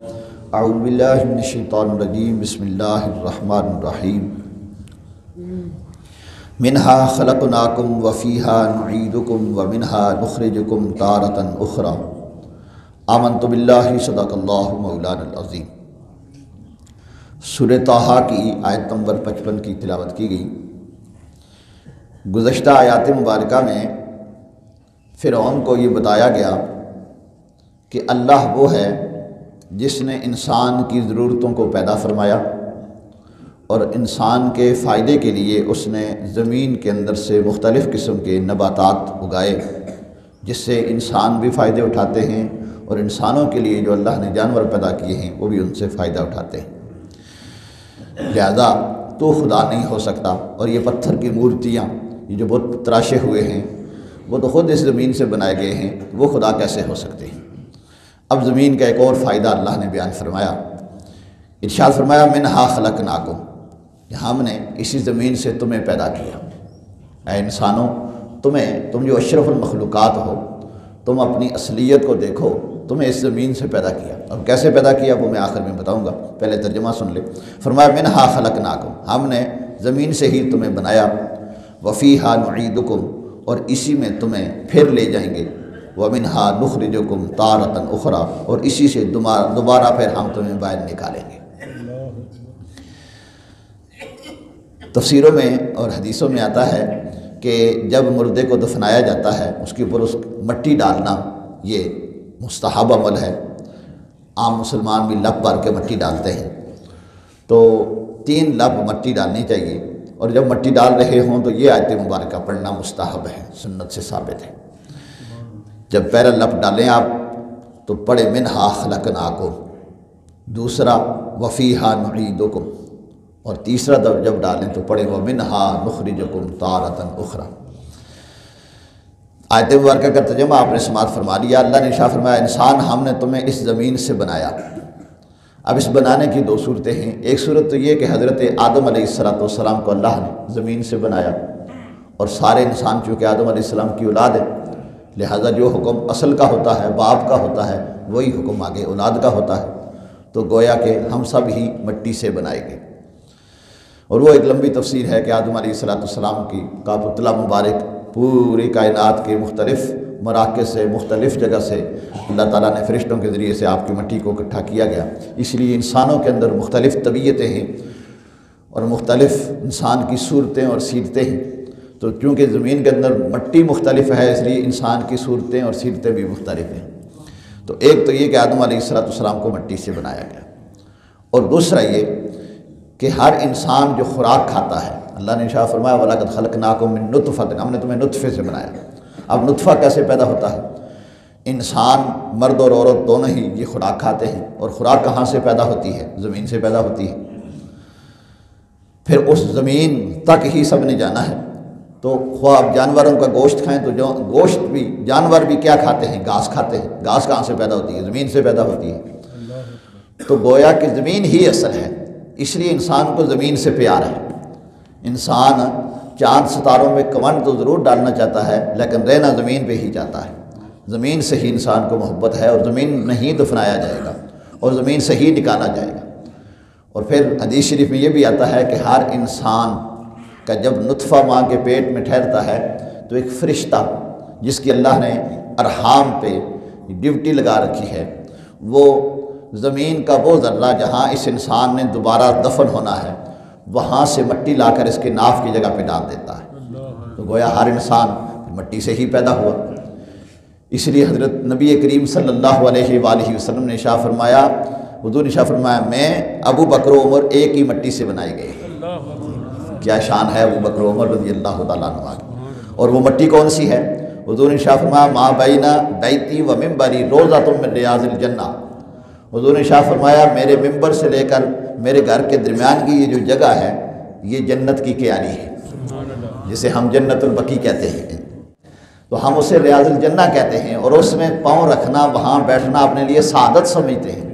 اعوذ باللہ من الشیطان الرجیم بسم اللہ الرحمن الرحیم منہا خلقناکم وفیہا نعیدکم ومنہا نخرجکم تارۃ اخری آمنت باللہ صدق اللہ مولانا العظیم۔ سورہ طٰہٰ کی آیت نمبر 55 کی تلاوت کی گئی۔ گزشتہ آیات مبارکہ میں فرعون کو یہ بتایا گیا کہ اللہ وہ ہے جس نے انسان کی ضرورتوں کو پیدا فرمایا اور انسان کے فائدے کے لیے اس نے زمین کے اندر سے مختلف قسم کے نباتات اگائے، جس سے انسان بھی فائدے اٹھاتے ہیں اور انسانوں کے لیے جو اللہ نے جانور پیدا کیے ہیں وہ بھی ان سے فائدہ اٹھاتے ہیں۔ لہذا تو خدا نہیں ہو سکتا، اور یہ پتھر کی مورتیاں یہ جو بت تراشے ہوئے ہیں وہ تو خود اس زمین سے بنائے گئے ہیں، وہ خدا کیسے ہو سکتے ہیں؟ اب زمین کا ایک اور فائدہ اللہ نے بیان فرمایا، ارشاد فرمایا منہا خلقناکم، کہ ہم نے اسی زمین سے تمہیں پیدا کیا۔ اے انسانوں، تم جو اشرف المخلوقات ہو، تم اپنی اصلیت کو دیکھو، تمہیں اس زمین سے پیدا کیا، اور کیسے پیدا کیا وہ میں آخر میں بتاؤں گا، پہلے ترجمہ سن لے۔ فرمایا منہا خلقناکم، ہم نے زمین سے ہی تمہیں بنایا، وفیہا نعیدکم، اور اسی میں تمہیں پھر لے جائیں گے، ومنہا نخرجکم تارۃ اخری، اور اسی سے دوبارہ پھر ہم تمہیں باہر نکالیں گے۔ تفسیروں میں اور حدیثوں میں آتا ہے کہ جب مردے کو دفنایا جاتا ہے اس کے اوپر مٹی ڈالنا یہ مستحب عمل ہے۔ عام مسلمان بھی لپ بھر کے مٹی ڈالتے ہیں، تو 3 لپ مٹی ڈالنی چاہیے، اور جب مٹی ڈال رہے ہوں تو یہ آیت مبارکہ پڑھنا مستحب ہے، سنت سے ثابت ہے۔ جب پہلا لپ ڈالیں آپ تو پڑھے منہا خلقناکم، دوسرا وفیہا نعیدکم، اور تیسرا جب ڈالیں تو پڑھے ومنہا نخرجکم تارۃ اخری۔ آیت مبارکہ کا ترجمہ آپ نے سماعت فرما لیا۔ اللہ نے ارشاد فرمایا انسان ہم نے تمہیں اس زمین سے بنایا۔ اب اس بنانے کی 2 صورتیں ہیں۔ ایک صورت تو یہ کہ حضرت آدم علیہ السلام کو اللہ نے زمین سے بنایا، اور سارے انسان چونکہ آدم علیہ السلام کی اولاد ہے، لہذا جو حکم اصل کا ہوتا ہے، باپ کا ہوتا ہے، وہی حکم آگے اولاد کا ہوتا ہے، تو گویا کہ ہم سب ہی مٹی سے بنائے گئے۔ اور وہ ایک لمبی تفسیر ہے کہ آدم علیہ السلام کا پتلا مبارک پوری کائنات کے مختلف مراکز سے، مختلف جگہ سے اللہ تعالیٰ نے فرشتوں کے ذریعے سے آپ کی مٹی کو اکٹھا کیا گیا۔ اس لیے انسانوں کے اندر مختلف طبیعتیں ہیں اور مختلف انسان کی صورتیں اور سیرتیں ہیں، تو چونکہ زمین کے اندر مٹی مختلف ہے اس لیے انسان کی صورتیں اور سیرتیں بھی مختلف ہیں۔ تو ایک تو یہ کہ آدم علیہ السلام کو مٹی سے بنایا گیا، اور دوسرا یہ کہ ہر انسان جو خوراک کھاتا ہے، اللہ نے ارشاد فرمایا وَلَقَدْ خَلَقْنَاكُم مِّن نُطْفَةٍ، ہم نے تمہیں نطفے سے بنایا۔ اب نطفہ کیسے پیدا ہوتا ہے؟ انسان مرد اور عورت دونوں ہی یہ خوراک کھاتے ہیں، اور خوراک کہاں سے پیدا ہوتی ہے؟ زمین سے پیدا ہوتی ہے۔ پھر اس زمین تک ہی سب نے جانا ہے، تو خواہ آپ جانوروں کا گوشت کھائیں تو گوشت بھی، جانور بھی کیا کھاتے ہیں؟ گھاس کھاتے ہیں۔ گھاس کہاں سے پیدا ہوتی ہے؟ زمین سے پیدا ہوتی ہے۔ تو گویا کہ زمین ہی اصل ہے، اس لیے انسان کو زمین سے پیار ہے۔ انسان چاند ستاروں میں کمند تو ضرور ڈالنا چاہتا ہے، لیکن رہنا زمین پہ ہی چاہتا ہے۔ زمین سے ہی انسان کو محبت ہے، اور زمین میں ہی دفنایا جائے گا، اور زمین سے ہی نکالا جائے گا۔ اور پھر حدیث شریف میں یہ بھی آتا ہے کہ ہر انسان کا جب نطفہ ماں کے پیٹ میں ٹھہرتا ہے تو ایک فرشتہ جس کی اللہ نے ارحام پہ ڈیوٹی لگا رکھی ہے، وہ زمین کا وہ ذرہ جہاں اس انسان نے دوبارہ دفن ہونا ہے وہاں سے مٹی لا کر اس کے ناف کی جگہ پہ ڈال دیتا ہے۔ تو گویا ہر انسان مٹی سے ہی پیدا ہوا۔ اس لیے حضرت نبی کریم صلی اللہ علیہ وآلہ وسلم نے ارشاد فرمایا، حضور نے ارشاد فرمایا میں ابو بکر و عمر ایک ہی مٹی سے بنائے گئے۔ کیا شان ہے ابو بکر و عمر رضی اللہ تعالیٰ عنہ کی، اور وہ مٹی کون سی ہے؟ حضور نے ارشاد فرمایا ما بین بیتی و منبری روضۃ من ریاض الجنہ۔ حضور نے ارشاد فرمایا میرے ممبر سے لے کر میرے گھر کے درمیان کی یہ جو جگہ ہے یہ جنت کی کیاری ہے، جسے ہم جنت البقیع کہتے ہیں، تو ہم اسے ریاض الجنہ کہتے ہیں، اور اس میں پاؤں رکھنا، وہاں بیٹھنا اپنے لیے سعادت سمجھتے ہیں۔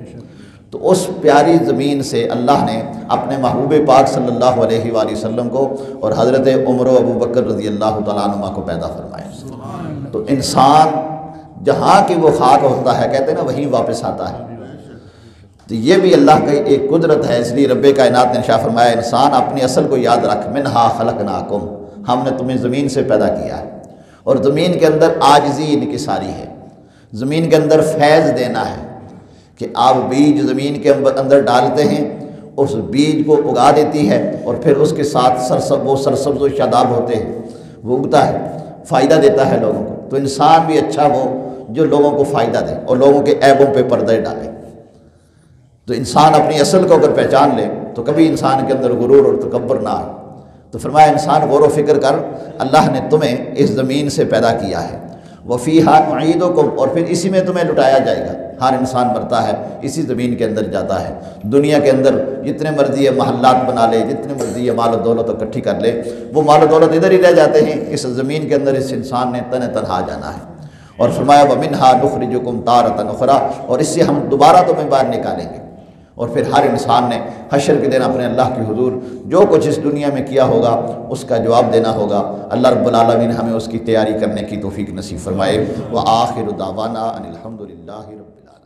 تو اس پیاری زمین سے اللہ نے اپنے محبوب پاک صلی اللہ علیہ وآلہ وسلم کو اور حضرت عمر و ابو بکر رضی اللہ تعالیٰ عنہ کو پیدا فرمایا۔ تو انسان جہاں کی وہ خاک ہوتا ہے، کہتے ہیں نا، وہیں واپس آتا ہے۔ تو یہ بھی اللہ کی ایک قدرت ہے، اس لیے رب کائنات نے ارشاد فرمایا انسان اپنی اصل کو یاد رکھ، منہا خلقناکم، ہم نے تمہیں زمین سے پیدا کیا ہے، اور زمین کے اندر عاجزی انکساری ہے، زمین کے اندر فیض دینا ہے کہ آپ بیج زمین کے اندر ڈالتے ہیں، اس بیج کو اگا دیتی ہے، اور پھر اس کے ساتھ سرسبز و شاداب ہوتے ہیں، وہ اگتا ہے، فائدہ دیتا ہے لوگوں کو۔ تو انسان بھی اچھا ہو جو لوگوں کو فائدہ دے اور لوگوں کے عیبوں پہ پردے ڈالے۔ تو انسان اپنی اصل کو اگر پہچان لے تو کبھی انسان کے اندر غرور اور تکبر نہ آئے۔ تو فرمایا انسان غور و فکر کر، اللہ نے تمہیں اس زمین سے پیدا کیا ہے، وَفِيهَا نُعِيدُكُمْ، اور پھر اسی میں تمہیں لٹایا جائے گا۔ ہر انسان مرتا ہے، اسی زمین کے اندر جاتا ہے۔ دنیا کے اندر جتنے مرضی محلات بنا لے، جتنے مرضی مال و دولت اکٹھی کر لے، وہ مال و دولت ادھر ہی رہ جاتے ہیں، اس زمین کے اندر اس انسان نے تنہا جانا ہے۔ اور فرمایا وَمِنْهَا نُخْرِجُكُمْ تَارَةً أُخْرَىٰ، اور اس سے ہم دوبارہ تمہیں باہر نکالیں گے۔ اور پھر ہر انسان نے حشر کے دن اپنے اللہ کے حضور جو کچھ اس دنیا میں کیا ہوگا اس کا جواب دینا ہوگا۔ اللہ رب العالمین ہمیں اس کی تیاری کرنے کی توفیق نصیب فرمائے۔ وآخر دعوانا ان الحمد للہ رب العالمین۔